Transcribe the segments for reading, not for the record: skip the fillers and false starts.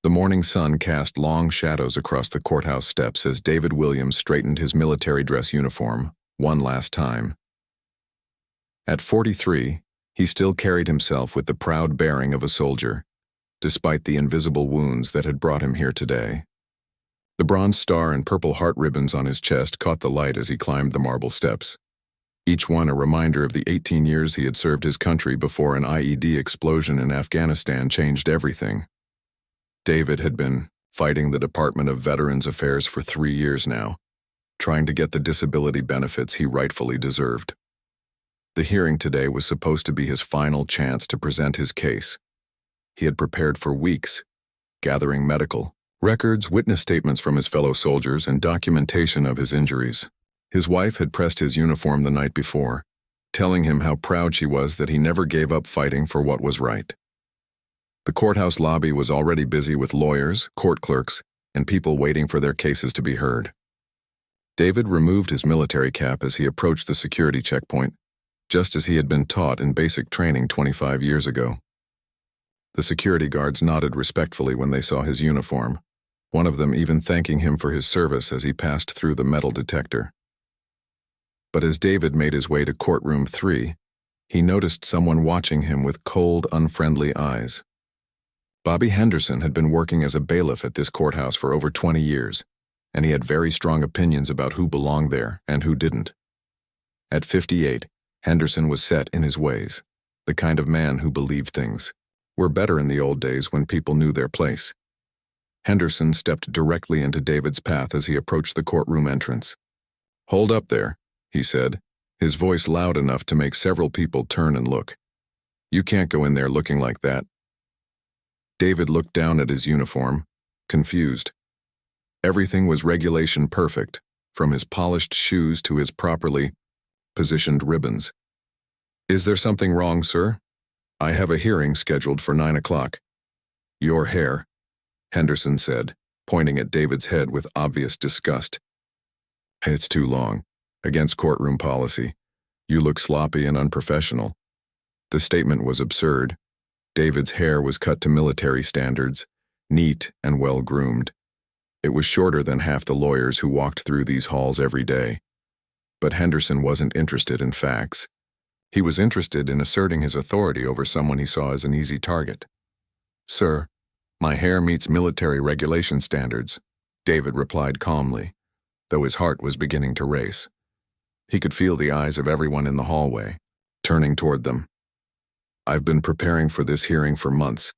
The morning sun cast long shadows across the courthouse steps as David Williams straightened his military dress uniform one last time. At 43, he still carried himself with the proud bearing of a soldier, despite the invisible wounds that had brought him here today. The bronze star and purple heart ribbons on his chest caught the light as he climbed the marble steps, each one a reminder of the 18 years he had served his country before an IED explosion in Afghanistan changed everything. David had been fighting the Department of Veterans Affairs for 3 years now, trying to get the disability benefits he rightfully deserved. The hearing today was supposed to be his final chance to present his case. He had prepared for weeks, gathering medical records, witness statements from his fellow soldiers, and documentation of his injuries. His wife had pressed his uniform the night before, telling him how proud she was that he never gave up fighting for what was right. The courthouse lobby was already busy with lawyers, court clerks, and people waiting for their cases to be heard. David removed his military cap as he approached the security checkpoint, just as he had been taught in basic training 25 years ago. The security guards nodded respectfully when they saw his uniform, one of them even thanking him for his service as he passed through the metal detector. But as David made his way to courtroom 3, he noticed someone watching him with cold, unfriendly eyes. Bobby Henderson had been working as a bailiff at this courthouse for over 20 years, and he had very strong opinions about who belonged there and who didn't. At 58, Henderson was set in his ways, the kind of man who believed things were better in the old days when people knew their place. Henderson stepped directly into David's path as he approached the courtroom entrance. "Hold up there," he said, his voice loud enough to make several people turn and look. "You can't go in there looking like that." David looked down at his uniform, confused. Everything was regulation perfect, from his polished shoes to his properly positioned ribbons. "Is there something wrong, sir? I have a hearing scheduled for 9 o'clock. "Your hair," Henderson said, pointing at David's head with obvious disgust. "It's too long. Against courtroom policy. You look sloppy and unprofessional." The statement was absurd. David's hair was cut to military standards, neat and well-groomed. It was shorter than half the lawyers who walked through these halls every day. But Henderson wasn't interested in facts. He was interested in asserting his authority over someone he saw as an easy target. "Sir, my hair meets military regulation standards," David replied calmly, though his heart was beginning to race. He could feel the eyes of everyone in the hallway, turning toward them. "I've been preparing for this hearing for months.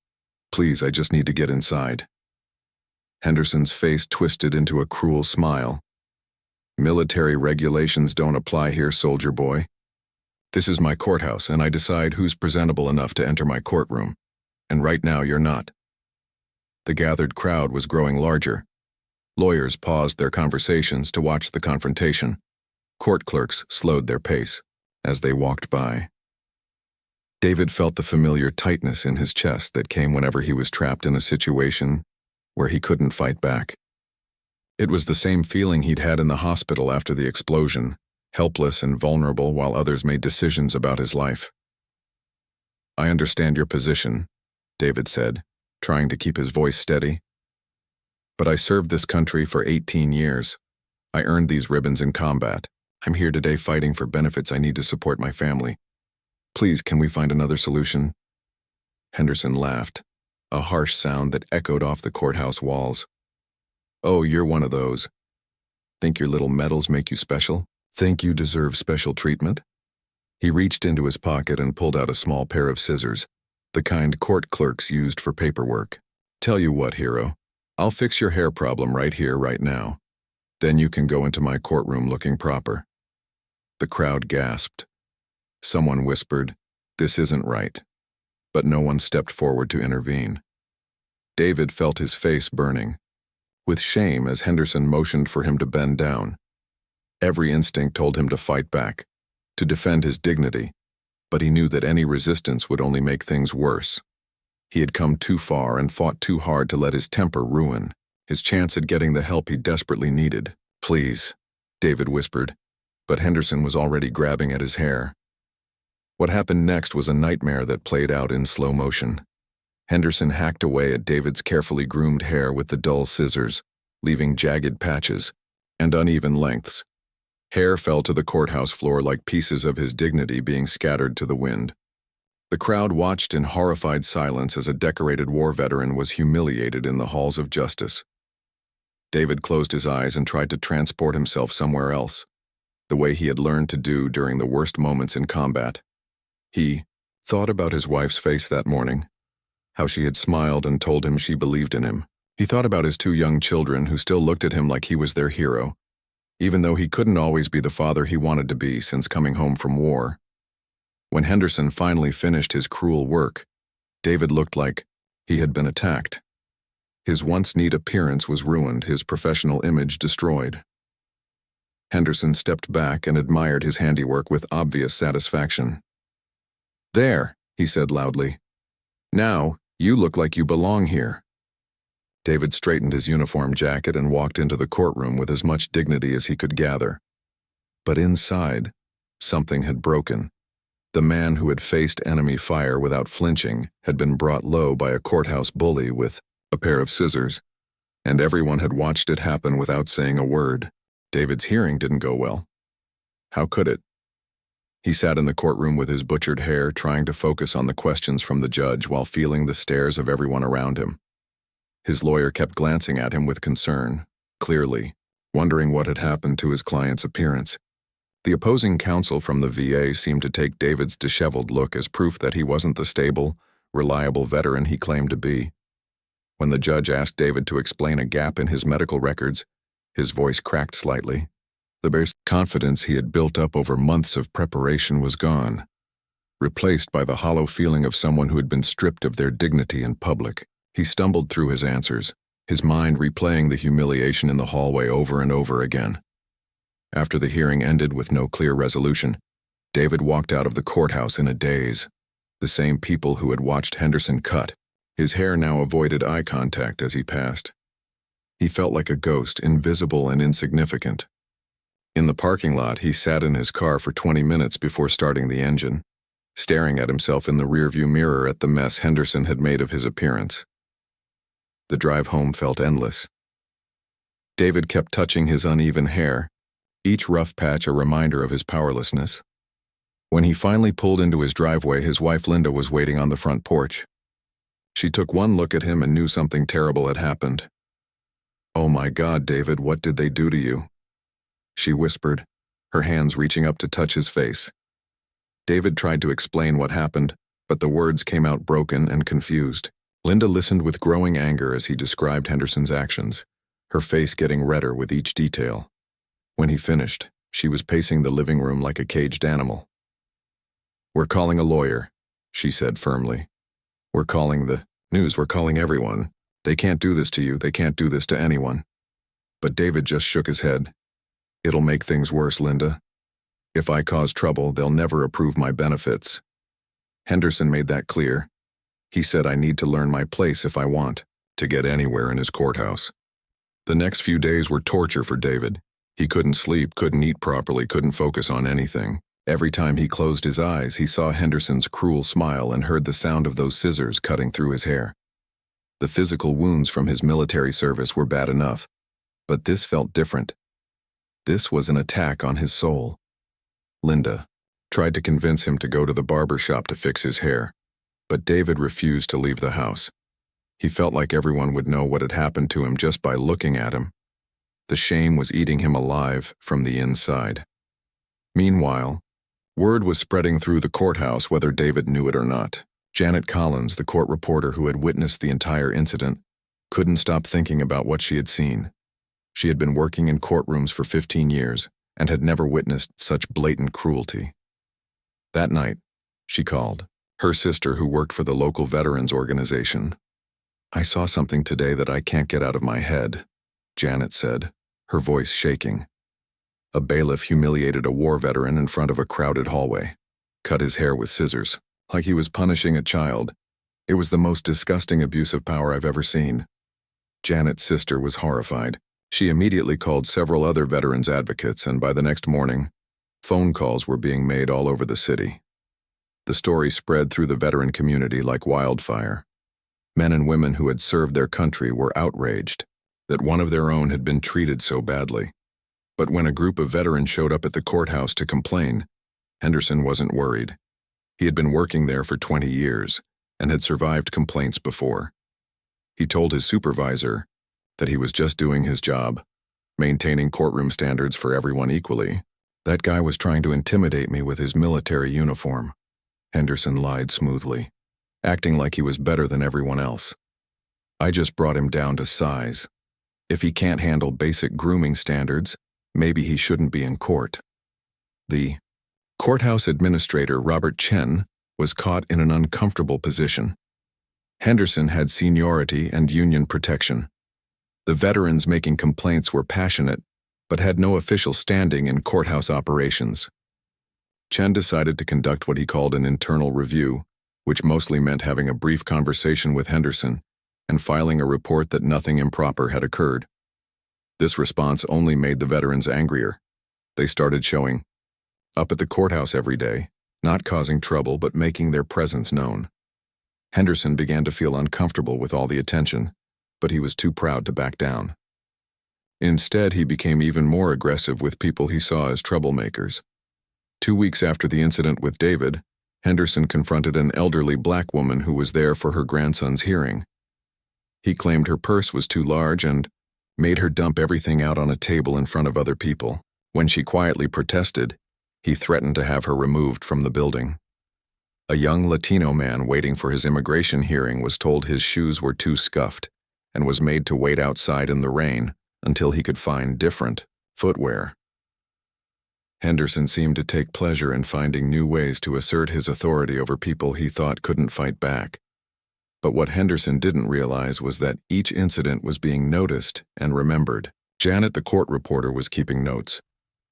Please, I just need to get inside." Henderson's face twisted into a cruel smile. "Military regulations don't apply here, soldier boy. This is my courthouse, and I decide who's presentable enough to enter my courtroom. And right now you're not." The gathered crowd was growing larger. Lawyers paused their conversations to watch the confrontation. Court clerks slowed their pace as they walked by. David felt the familiar tightness in his chest that came whenever he was trapped in a situation where he couldn't fight back. It was the same feeling he'd had in the hospital after the explosion, helpless and vulnerable while others made decisions about his life. "I understand your position," David said, trying to keep his voice steady. "But I served this country for 18 years. I earned these ribbons in combat. I'm here today fighting for benefits I need to support my family. Please, can we find another solution?" Henderson laughed, a harsh sound that echoed off the courthouse walls. "Oh, you're one of those. Think your little medals make you special? Think you deserve special treatment?" He reached into his pocket and pulled out a small pair of scissors, the kind court clerks used for paperwork. "Tell you what, hero, I'll fix your hair problem right here, right now. Then you can go into my courtroom looking proper." The crowd gasped. Someone whispered, "This isn't right," but no one stepped forward to intervene. David felt his face burning, with shame as Henderson motioned for him to bend down. Every instinct told him to fight back, to defend his dignity, but he knew that any resistance would only make things worse. He had come too far and fought too hard to let his temper ruin his chance at getting the help he desperately needed. "Please," David whispered, but Henderson was already grabbing at his hair. What happened next was a nightmare that played out in slow motion. Henderson hacked away at David's carefully groomed hair with the dull scissors, leaving jagged patches and uneven lengths. Hair fell to the courthouse floor like pieces of his dignity being scattered to the wind. The crowd watched in horrified silence as a decorated war veteran was humiliated in the halls of justice. David closed his eyes and tried to transport himself somewhere else, the way he had learned to do during the worst moments in combat. He thought about his wife's face that morning, how she had smiled and told him she believed in him. He thought about his two young children who still looked at him like he was their hero, even though he couldn't always be the father he wanted to be since coming home from war. When Henderson finally finished his cruel work, David looked like he had been attacked. His once neat appearance was ruined, his professional image destroyed. Henderson stepped back and admired his handiwork with obvious satisfaction. "There," he said loudly. "Now, you look like you belong here." David straightened his uniform jacket and walked into the courtroom with as much dignity as he could gather. But inside, something had broken. The man who had faced enemy fire without flinching had been brought low by a courthouse bully with a pair of scissors, and everyone had watched it happen without saying a word. David's hearing didn't go well. How could it? He sat in the courtroom with his butchered hair, trying to focus on the questions from the judge while feeling the stares of everyone around him. His lawyer kept glancing at him with concern, clearly, wondering what had happened to his client's appearance. The opposing counsel from the VA seemed to take David's disheveled look as proof that he wasn't the stable, reliable veteran he claimed to be. When the judge asked David to explain a gap in his medical records, his voice cracked slightly. The bare confidence he had built up over months of preparation was gone, replaced by the hollow feeling of someone who had been stripped of their dignity in public. He stumbled through his answers, his mind replaying the humiliation in the hallway over and over again. After the hearing ended with no clear resolution, David walked out of the courthouse in a daze. The same people who had watched Henderson cut. His hair now avoided eye contact as he passed. He felt like a ghost, invisible and insignificant. In the parking lot, he sat in his car for 20 minutes before starting the engine, staring at himself in the rearview mirror at the mess Henderson had made of his appearance. The drive home felt endless. David kept touching his uneven hair, each rough patch a reminder of his powerlessness. When he finally pulled into his driveway, his wife Linda was waiting on the front porch. She took one look at him and knew something terrible had happened. "Oh my God, David, what did they do to you?" she whispered, her hands reaching up to touch his face. David tried to explain what happened, but the words came out broken and confused. Linda listened with growing anger as he described Henderson's actions, her face getting redder with each detail. When he finished, she was pacing the living room like a caged animal. "We're calling a lawyer," she said firmly. "We're calling the news, we're calling everyone. They can't do this to you, they can't do this to anyone." But David just shook his head. "It'll make things worse, Linda. If I cause trouble, they'll never approve my benefits." Henderson made that clear. He said, "I need to learn my place if I want to get anywhere in his courthouse." The next few days were torture for David. He couldn't sleep, couldn't eat properly, couldn't focus on anything. Every time he closed his eyes, he saw Henderson's cruel smile and heard the sound of those scissors cutting through his hair. The physical wounds from his military service were bad enough, but this felt different. This was an attack on his soul. Linda tried to convince him to go to the barber shop to fix his hair, but David refused to leave the house. He felt like everyone would know what had happened to him just by looking at him. The shame was eating him alive from the inside. Meanwhile, word was spreading through the courthouse whether David knew it or not. Janet Collins, the court reporter who had witnessed the entire incident, couldn't stop thinking about what she had seen. She had been working in courtrooms for 15 years and had never witnessed such blatant cruelty. That night, she called her sister who worked for the local veterans organization. "I saw something today that I can't get out of my head," Janet said, her voice shaking. A bailiff humiliated a war veteran in front of a crowded hallway, cut his hair with scissors, like he was punishing a child. It was the most disgusting abuse of power I've ever seen. Janet's sister was horrified. She immediately called several other veterans advocates, and by the next morning, phone calls were being made all over the city. The story spread through the veteran community like wildfire. Men and women who had served their country were outraged that one of their own had been treated so badly. But when a group of veterans showed up at the courthouse to complain, Henderson wasn't worried. He had been working there for 20 years and had survived complaints before. He told his supervisor that he was just doing his job, maintaining courtroom standards for everyone equally. That guy was trying to intimidate me with his military uniform. Henderson lied smoothly, acting like he was better than everyone else. I just brought him down to size. If he can't handle basic grooming standards, maybe he shouldn't be in court. The courthouse administrator, Robert Chen, was caught in an uncomfortable position. Henderson had seniority and union protection. The veterans making complaints were passionate, but had no official standing in courthouse operations. Chen decided to conduct what he called an internal review, which mostly meant having a brief conversation with Henderson and filing a report that nothing improper had occurred. This response only made the veterans angrier. They started showing up at the courthouse every day, not causing trouble but making their presence known. Henderson began to feel uncomfortable with all the attention, but he was too proud to back down. Instead, he became even more aggressive with people he saw as troublemakers. 2 weeks after the incident with David, Henderson confronted an elderly black woman who was there for her grandson's hearing. He claimed her purse was too large and made her dump everything out on a table in front of other people. When she quietly protested, he threatened to have her removed from the building. A young Latino man waiting for his immigration hearing was told his shoes were too scuffed and was made to wait outside in the rain until he could find different footwear. Henderson seemed to take pleasure in finding new ways to assert his authority over people he thought couldn't fight back. But what Henderson didn't realize was that each incident was being noticed and remembered. Janet, the court reporter, was keeping notes.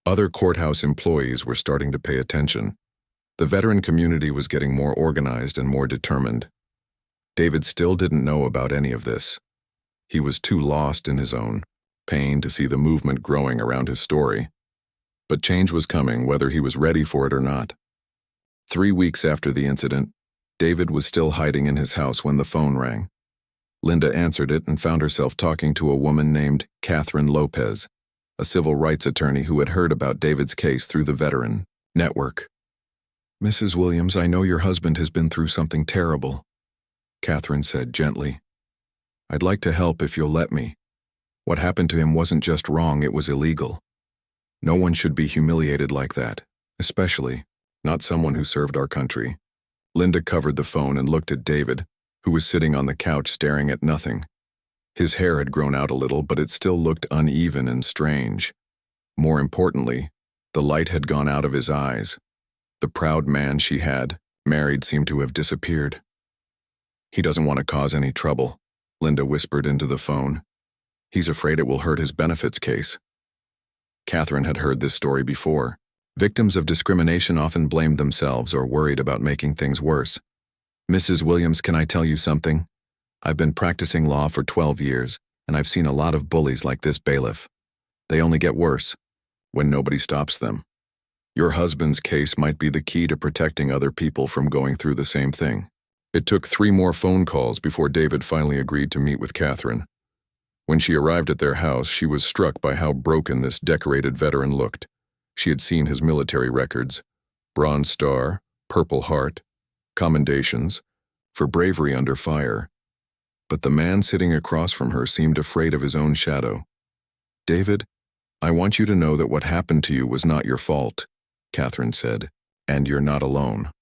Other courthouse employees were starting to pay attention. The veteran community was getting more organized and more determined. David still didn't know about any of this. He was too lost in his own pain to see the movement growing around his story. But change was coming, whether he was ready for it or not. 3 weeks after the incident, David was still hiding in his house when the phone rang. Linda answered it and found herself talking to a woman named Catherine Lopez, a civil rights attorney who had heard about David's case through the Veteran Network. "Mrs. Williams, I know your husband has been through something terrible," Catherine said gently. "I'd like to help if you'll let me. What happened to him wasn't just wrong, it was illegal. No one should be humiliated like that, especially not someone who served our country." Linda covered the phone and looked at David, who was sitting on the couch staring at nothing. His hair had grown out a little, but it still looked uneven and strange. More importantly, the light had gone out of his eyes. The proud man she had married seemed to have disappeared. "He doesn't want to cause any trouble," Linda whispered into the phone. "He's afraid it will hurt his benefits case." Catherine had heard this story before. Victims of discrimination often blamed themselves or worried about making things worse. "Mrs. Williams, can I tell you something? I've been practicing law for 12 years, and I've seen a lot of bullies like this bailiff. They only get worse when nobody stops them. Your husband's case might be the key to protecting other people from going through the same thing." It took 3 more phone calls before David finally agreed to meet with Catherine. When she arrived at their house, she was struck by how broken this decorated veteran looked. She had seen his military records: Bronze Star, Purple Heart, commendations for bravery under fire. But the man sitting across from her seemed afraid of his own shadow. "David, I want you to know that what happened to you was not your fault," Catherine said, "and you're not alone.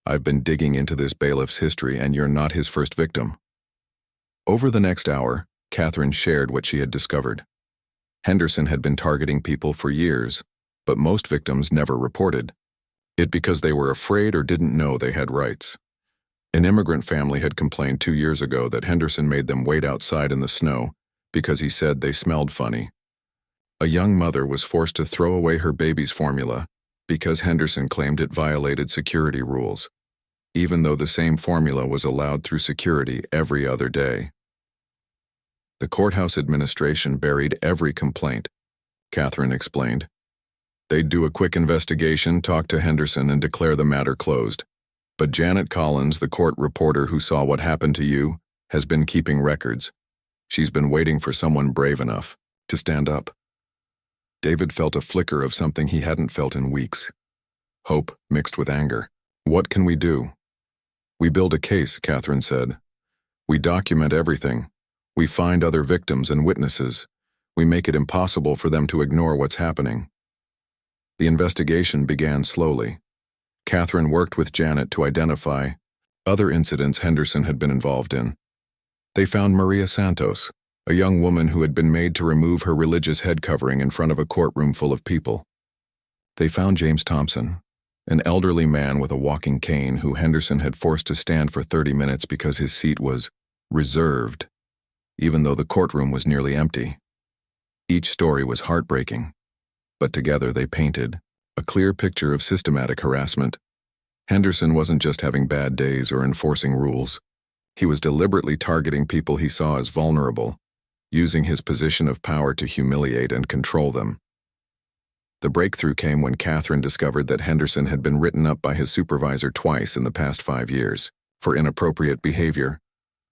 I've been digging into this bailiff's history, and you're not his first victim." Over the next hour, Catherine shared what she had discovered. Henderson had been targeting people for years, but most victims never reported it because they were afraid or didn't know they had rights. An immigrant family had complained 2 years ago that Henderson made them wait outside in the snow because he said they smelled funny. A young mother was forced to throw away her baby's formula because Henderson claimed it violated security rules, even though the same formula was allowed through security every other day. The courthouse administration buried every complaint, Catherine explained. They'd do a quick investigation, talk to Henderson, and declare the matter closed. But Janet Collins, the court reporter who saw what happened to you, has been keeping records. She's been waiting for someone brave enough to stand up. David felt a flicker of something he hadn't felt in weeks. Hope mixed with anger. What can we do? We build a case, Catherine said. We document everything. We find other victims and witnesses. We make it impossible for them to ignore what's happening. The investigation began slowly. Catherine worked with Janet to identify other incidents Henderson had been involved in. They found Maria Santos, a young woman who had been made to remove her religious head covering in front of a courtroom full of people. They found James Thompson, an elderly man with a walking cane who Henderson had forced to stand for 30 minutes because his seat was reserved, even though the courtroom was nearly empty. Each story was heartbreaking, but together they painted a clear picture of systematic harassment. Henderson wasn't just having bad days or enforcing rules. He was deliberately targeting people he saw as vulnerable, using his position of power to humiliate and control them. The breakthrough came when Catherine discovered that Henderson had been written up by his supervisor twice in the past 5 years for inappropriate behavior,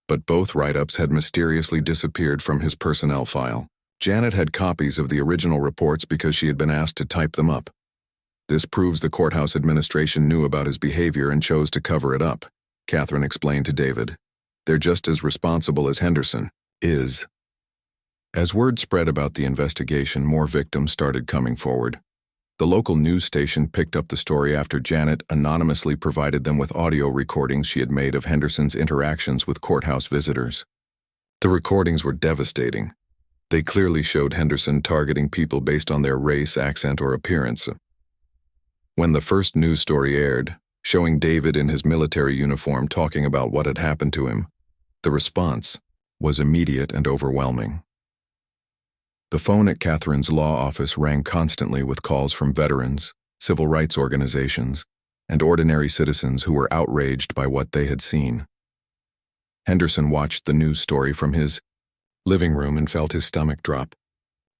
but both write-ups had mysteriously disappeared from his personnel file. Janet had copies of the original reports because she had been asked to type them up. This proves the courthouse administration knew about his behavior and chose to cover it up, Catherine explained to David. They're just as responsible as Henderson is. As word spread about the investigation, more victims started coming forward. The local news station picked up the story after Janet anonymously provided them with audio recordings she had made of Henderson's interactions with courthouse visitors. The recordings were devastating. They clearly showed Henderson targeting people based on their race, accent, or appearance. When the first news story aired, showing David in his military uniform talking about what had happened to him, the response was immediate and overwhelming. The phone at Catherine's law office rang constantly with calls from veterans, civil rights organizations, and ordinary citizens who were outraged by what they had seen. Henderson watched the news story from his living room and felt his stomach drop.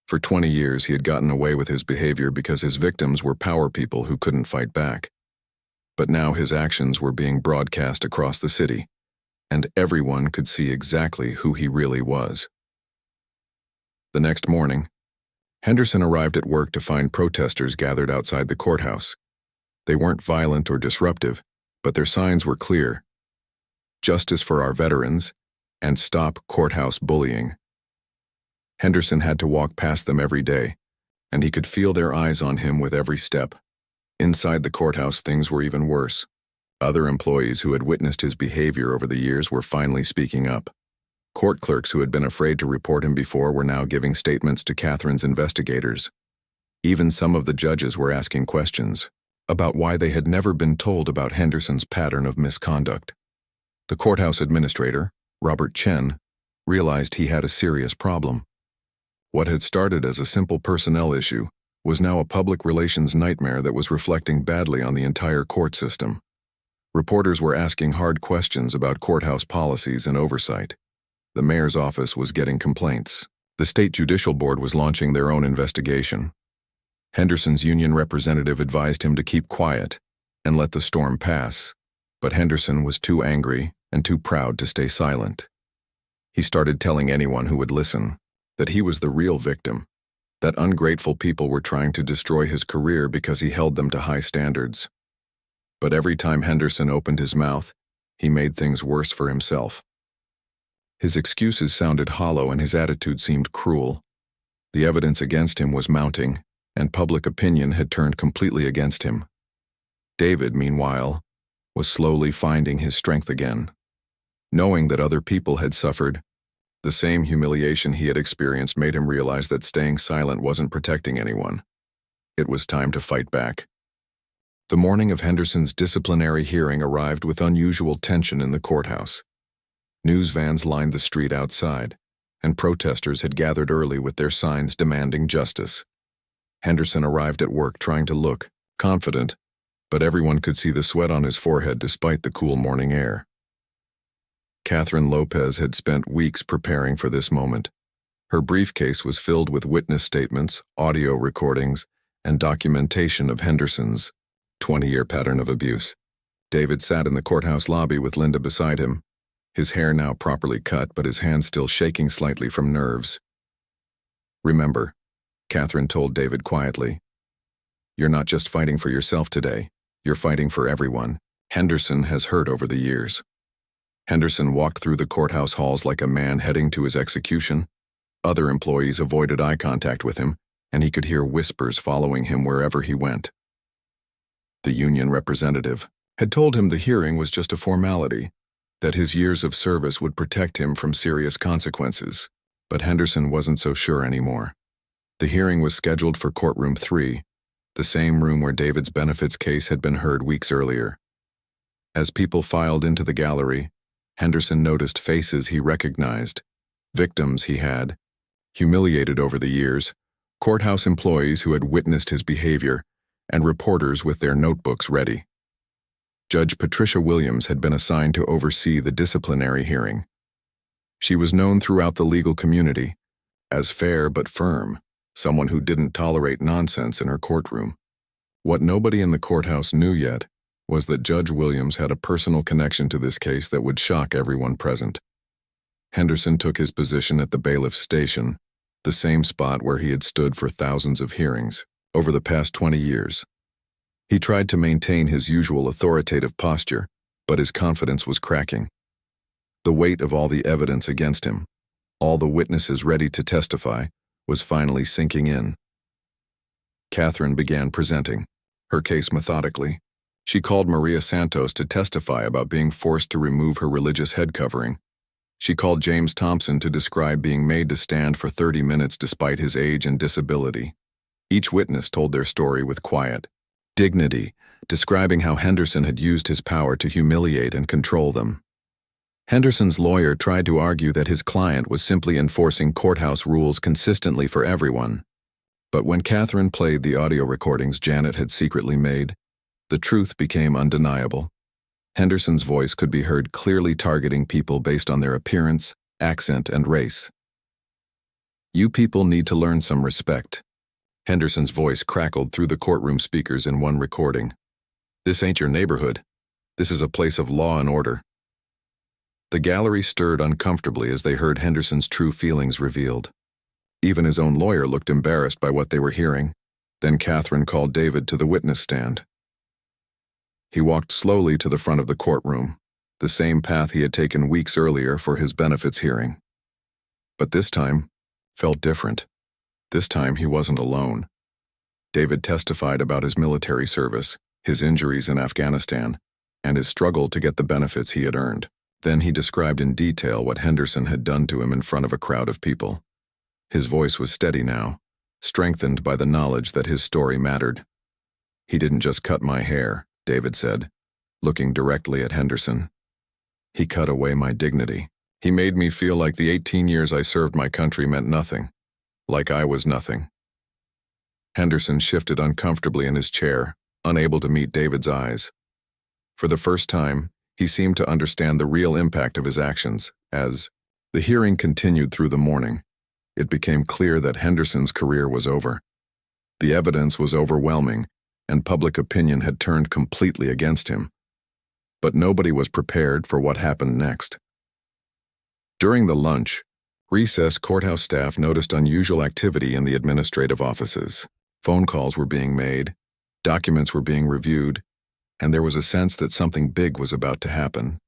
For 20 years, he had gotten away with his behavior because his victims were power people who couldn't fight back. But now his actions were being broadcast across the city, and everyone could see exactly who he really was. The next morning, Henderson arrived at work to find protesters gathered outside the courthouse. They weren't violent or disruptive, but their signs were clear. Justice for our veterans, and stop courthouse bullying. Henderson had to walk past them every day, and he could feel their eyes on him with every step. Inside the courthouse, things were even worse. Other employees who had witnessed his behavior over the years were finally speaking up. Court clerks who had been afraid to report him before were now giving statements to Catherine's investigators. Even some of the judges were asking questions about why they had never been told about Henderson's pattern of misconduct. The courthouse administrator, Robert Chen, realized he had a serious problem. What had started as a simple personnel issue was now a public relations nightmare that was reflecting badly on the entire court system. Reporters were asking hard questions about courthouse policies and oversight. The mayor's office was getting complaints. The state judicial board was launching their own investigation. Henderson's union representative advised him to keep quiet and let the storm pass, but Henderson was too angry and too proud to stay silent. He started telling anyone who would listen that he was the real victim, that ungrateful people were trying to destroy his career because he held them to high standards. But every time Henderson opened his mouth, he made things worse for himself. His excuses sounded hollow and his attitude seemed cruel. The evidence against him was mounting, and public opinion had turned completely against him. David, meanwhile, was slowly finding his strength again. Knowing that other people had suffered the same humiliation he had experienced made him realize that staying silent wasn't protecting anyone. It was time to fight back. The morning of Henderson's disciplinary hearing arrived with unusual tension in the courthouse. News vans lined the street outside, and protesters had gathered early with their signs demanding justice. Henderson arrived at work trying to look confident, but everyone could see the sweat on his forehead despite the cool morning air. Catherine Lopez had spent weeks preparing for this moment. Her briefcase was filled with witness statements, audio recordings, and documentation of Henderson's 20-year pattern of abuse. David sat in the courthouse lobby with Linda beside him. his hair now properly cut but his hands still shaking slightly from nerves. "Remember," Catherine told David quietly, "you're not just fighting for yourself today, you're fighting for everyone Henderson has hurt over the years." Henderson walked through the courthouse halls like a man heading to his execution. Other employees avoided eye contact with him, and he could hear whispers following him wherever he went. The union representative had told him the hearing was just a formality, that his years of service would protect him from serious consequences, but Henderson wasn't so sure anymore. The hearing was scheduled for courtroom 3, the same room where David's benefits case had been heard weeks earlier. As people filed into the gallery, Henderson noticed faces he recognized, victims he had humiliated over the years, courthouse employees who had witnessed his behavior, and reporters with their notebooks ready. Judge Patricia Williams had been assigned to oversee the disciplinary hearing. She was known throughout the legal community as fair but firm, someone who didn't tolerate nonsense in her courtroom. What nobody in the courthouse knew yet was that Judge Williams had a personal connection to this case that would shock everyone present. Henderson took his position at the Bailiff station, the same spot where he had stood for thousands of hearings over the past 20 years. He tried to maintain his usual authoritative posture, but his confidence was cracking. The weight of all the evidence against him, all the witnesses ready to testify, was finally sinking in. Catherine began presenting her case methodically. She called Maria Santos to testify about being forced to remove her religious head covering. She called James Thompson to describe being made to stand for 30 minutes despite his age and disability. Each witness told their story with quiet dignity, describing how Henderson had used his power to humiliate and control them. Henderson's lawyer tried to argue that his client was simply enforcing courthouse rules consistently for everyone. But when Catherine played the audio recordings Janet had secretly made, the truth became undeniable. Henderson's voice could be heard clearly targeting people based on their appearance, accent, and race. "You people need to learn some respect." Henderson's voice crackled through the courtroom speakers in one recording. "This ain't your neighborhood. This is a place of law and order." The gallery stirred uncomfortably as they heard Henderson's true feelings revealed. Even his own lawyer looked embarrassed by what they were hearing. Then Catherine called David to the witness stand. He walked slowly to the front of the courtroom, the same path he had taken weeks earlier for his benefits hearing. But this time felt different. This time he wasn't alone. David testified about his military service, his injuries in Afghanistan, and his struggle to get the benefits he had earned. Then he described in detail what Henderson had done to him in front of a crowd of people. His voice was steady now, strengthened by the knowledge that his story mattered. "He didn't just cut my hair," David said, looking directly at Henderson. "He cut away my dignity. He made me feel like the 18 years I served my country meant nothing, like I was nothing." Henderson shifted uncomfortably in his chair, unable to meet David's eyes. For the first time, he seemed to understand the real impact of his actions. As the hearing continued through the morning, it became clear that Henderson's career was over. The evidence was overwhelming, and public opinion had turned completely against him. But nobody was prepared for what happened next. During the lunch, recess courthouse staff noticed unusual activity in the administrative offices. Phone calls were being made, documents were being reviewed, and there was a sense that something big was about to happen.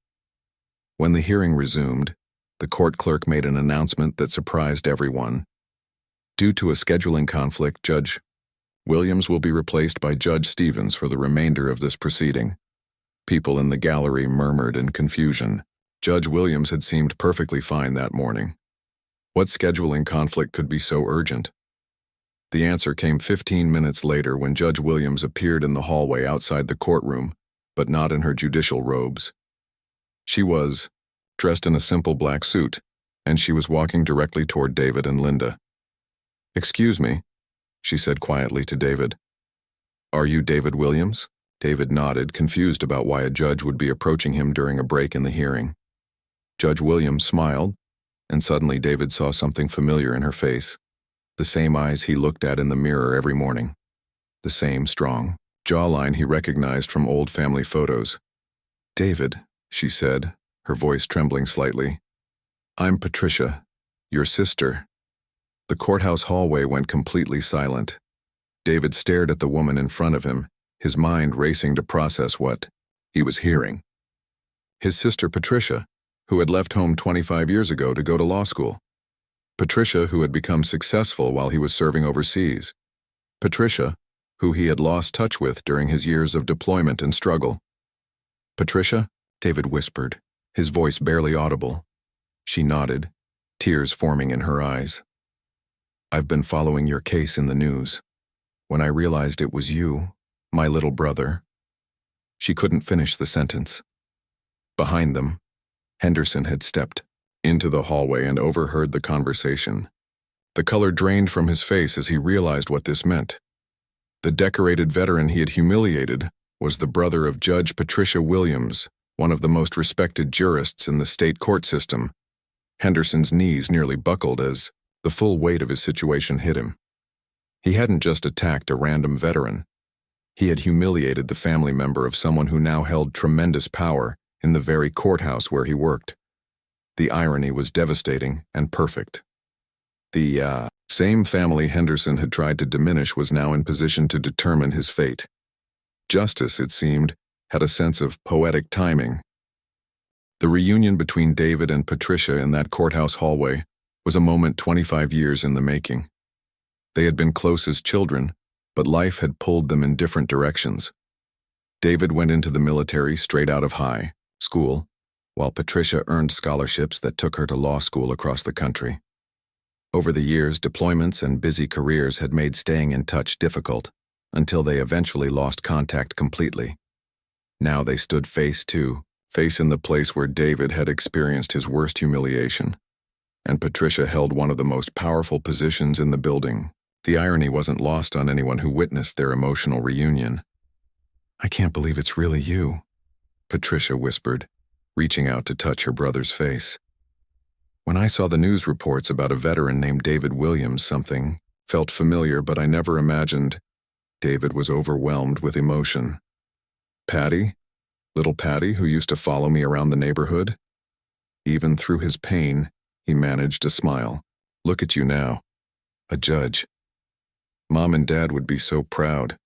When the hearing resumed, the court clerk made an announcement that surprised everyone. Due to a scheduling conflict, Judge Williams will be replaced by Judge Stevens for the remainder of this proceeding. People in the gallery murmured in confusion. Judge Williams had seemed perfectly fine that morning. What scheduling conflict could be so urgent? The answer came 15 minutes later when Judge Williams appeared in the hallway outside the courtroom, but not in her judicial robes. She was dressed in a simple black suit, and she was walking directly toward David and Linda. "Excuse me," she said quietly to David. "Are you David Williams?" David nodded, confused about why a judge would be approaching him during a break in the hearing. Judge Williams smiled, and suddenly David saw something familiar in her face. The same eyes he looked at in the mirror every morning. The same strong jawline he recognized from old family photos. "David," she said, her voice trembling slightly. "I'm Patricia, your sister." The courthouse hallway went completely silent. David stared at the woman in front of him, his mind racing to process what he was hearing. His sister Patricia, who had left home 25 years ago to go to law school. Patricia, who had become successful while he was serving overseas. Patricia, who he had lost touch with during his years of deployment and struggle. "Patricia?" David whispered, his voice barely audible. She nodded, tears forming in her eyes. "I've been following your case in the news. When I realized it was you, my little brother." She couldn't finish the sentence. Behind them, Henderson had stepped into the hallway and overheard the conversation. The color drained from his face as he realized what this meant. The decorated veteran he had humiliated was the brother of Judge Patricia Williams, one of the most respected jurists in the state court system. Henderson's knees nearly buckled as the full weight of his situation hit him. He hadn't just attacked a random veteran. He had humiliated the family member of someone who now held tremendous power in the very courthouse where he worked. The irony was devastating and perfect. The same family Henderson had tried to diminish was now in position to determine his fate. Justice, it seemed, had a sense of poetic timing. The reunion between David and Patricia in that courthouse hallway was a moment 25 years in the making. They had been close as children, but life had pulled them in different directions. David went into the military straight out of high school, while Patricia earned scholarships that took her to law school across the country. Over the years, deployments and busy careers had made staying in touch difficult, until they eventually lost contact completely. Now they stood face to face in the place where David had experienced his worst humiliation, and Patricia held one of the most powerful positions in the building. The irony wasn't lost on anyone who witnessed their emotional reunion. "I can't believe it's really you," Patricia whispered, reaching out to touch her brother's face. "When I saw the news reports about a veteran named David Williams, something felt familiar, but I never imagined." David was overwhelmed with emotion. "Patty? Little Patty, who used to follow me around the neighborhood?" Even through his pain, he managed to smile. "Look at you now. A judge. Mom and Dad would be so proud."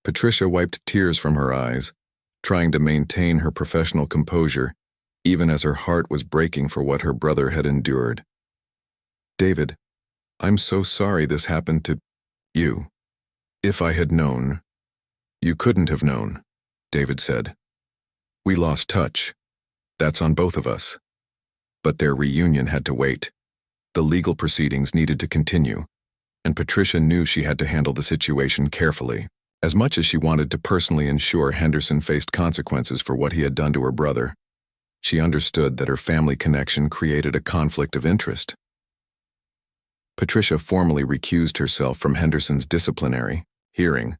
Patricia wiped tears from her eyes, trying to maintain her professional composure, even as her heart was breaking for what her brother had endured. "David, I'm so sorry this happened to you. If I had known." "You couldn't have known," David said. "We lost touch. That's on both of us." But their reunion had to wait. The legal proceedings needed to continue, and Patricia knew she had to handle the situation carefully. As much as she wanted to personally ensure Henderson faced consequences for what he had done to her brother, she understood that her family connection created a conflict of interest. Patricia formally recused herself from Henderson's disciplinary hearing,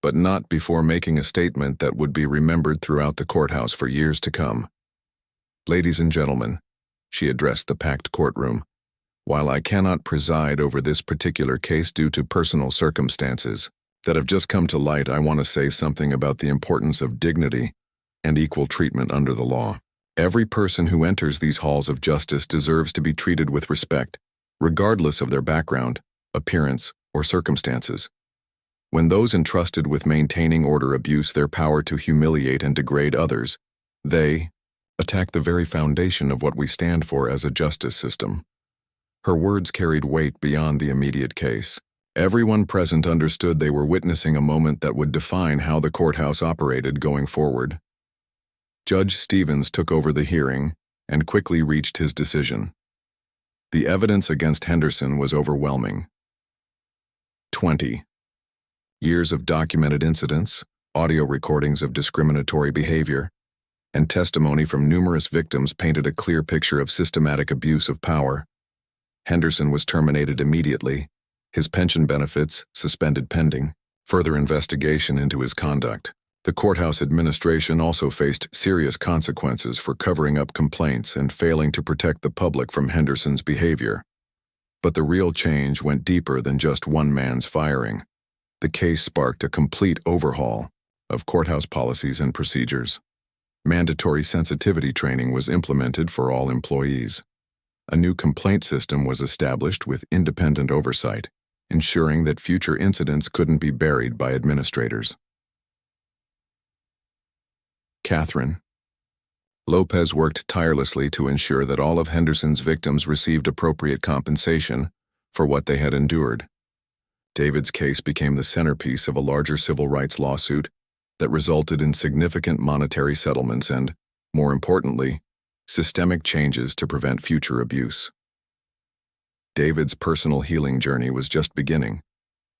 but not before making a statement that would be remembered throughout the courthouse for years to come. "Ladies and gentlemen," she addressed the packed courtroom, "while I cannot preside over this particular case due to personal circumstances that have just come to light, I want to say something about the importance of dignity and equal treatment under the law. Every person who enters these halls of justice deserves to be treated with respect, regardless of their background, appearance, or circumstances. When those entrusted with maintaining order abuse their power to humiliate and degrade others, they attack the very foundation of what we stand for as a justice system." Her words carried weight beyond the immediate case. Everyone present understood they were witnessing a moment that would define how the courthouse operated going forward. Judge Stevens took over the hearing and quickly reached his decision. The evidence against Henderson was overwhelming. 20 years of documented incidents, audio recordings of discriminatory behavior, and testimony from numerous victims painted a clear picture of systematic abuse of power. Henderson was terminated immediately, his pension benefits suspended pending further investigation into his conduct. The courthouse administration also faced serious consequences for covering up complaints and failing to protect the public from Henderson's behavior. But the real change went deeper than just one man's firing. The case sparked a complete overhaul of courthouse policies and procedures. Mandatory sensitivity training was implemented for all employees. A new complaint system was established with independent oversight, ensuring that future incidents couldn't be buried by administrators. Catherine. Lopez worked tirelessly to ensure that all of Henderson's victims received appropriate compensation for what they had endured. David's case became the centerpiece of a larger civil rights lawsuit that resulted in significant monetary settlements and, more importantly, systemic changes to prevent future abuse. David's personal healing journey was just beginning,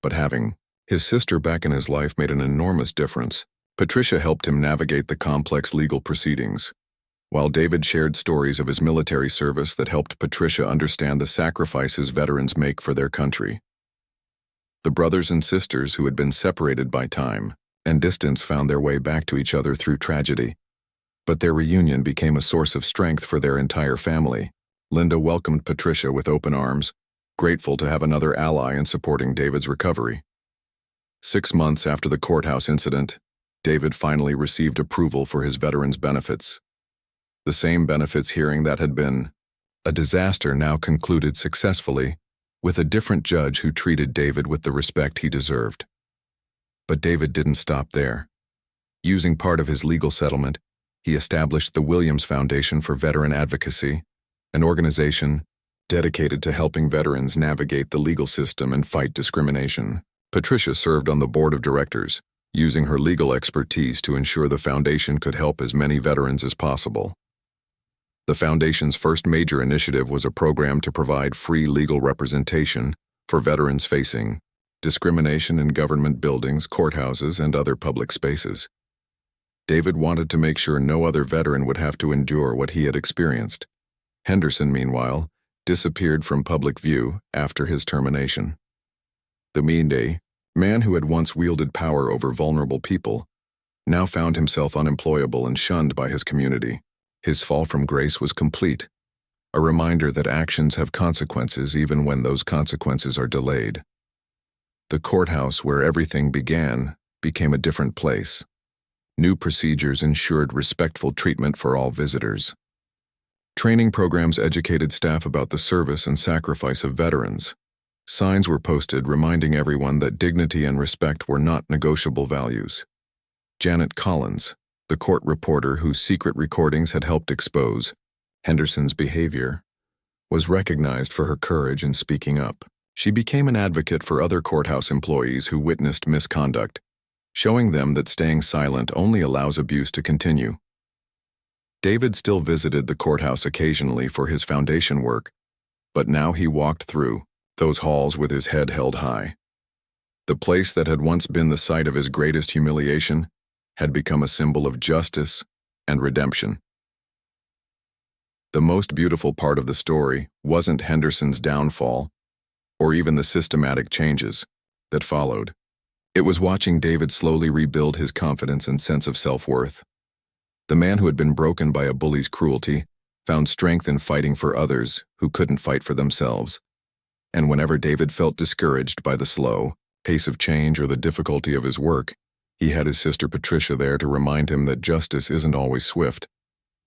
but having his sister back in his life made an enormous difference. Patricia helped him navigate the complex legal proceedings, while David shared stories of his military service that helped Patricia understand the sacrifices veterans make for their country. The brothers and sisters who had been separated by time and distance found their way back to each other through tragedy, but their reunion became a source of strength for their entire family. Linda welcomed Patricia with open arms, grateful to have another ally in supporting David's recovery. 6 months after the courthouse incident, David finally received approval for his veterans' benefits. The same benefits hearing that had been a disaster now concluded successfully, with a different judge who treated David with the respect he deserved. But David didn't stop there. Using part of his legal settlement, he established the Williams Foundation for Veteran Advocacy, an organization dedicated to helping veterans navigate the legal system and fight discrimination. Patricia served on the board of directors, using her legal expertise to ensure the foundation could help as many veterans as possible. The foundation's first major initiative was a program to provide free legal representation for veterans facing discrimination in government buildings, courthouses, and other public spaces. David wanted to make sure no other veteran would have to endure what he had experienced. Henderson, meanwhile, disappeared from public view after his termination. The man who had once wielded power over vulnerable people, now found himself unemployable and shunned by his community. His fall from grace was complete, a reminder that actions have consequences even when those consequences are delayed. The courthouse where everything began became a different place. New procedures ensured respectful treatment for all visitors. Training programs educated staff about the service and sacrifice of veterans. Signs were posted reminding everyone that dignity and respect were not negotiable values. Janet Collins, the court reporter whose secret recordings had helped expose Henderson's behavior, was recognized for her courage in speaking up. She became an advocate for other courthouse employees who witnessed misconduct, showing them that staying silent only allows abuse to continue. David still visited the courthouse occasionally for his foundation work, but now he walked through those halls with his head held high. The place that had once been the site of his greatest humiliation had become a symbol of justice and redemption. The most beautiful part of the story wasn't Henderson's downfall, or even the systematic changes that followed. It was watching David slowly rebuild his confidence and sense of self-worth. The man who had been broken by a bully's cruelty found strength in fighting for others who couldn't fight for themselves. And whenever David felt discouraged by the slow pace of change or the difficulty of his work, he had his sister Patricia there to remind him that justice isn't always swift,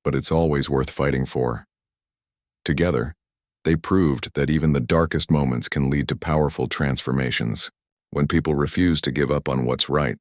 but it's always worth fighting for. Together, they proved that even the darkest moments can lead to powerful transformations when people refuse to give up on what's right.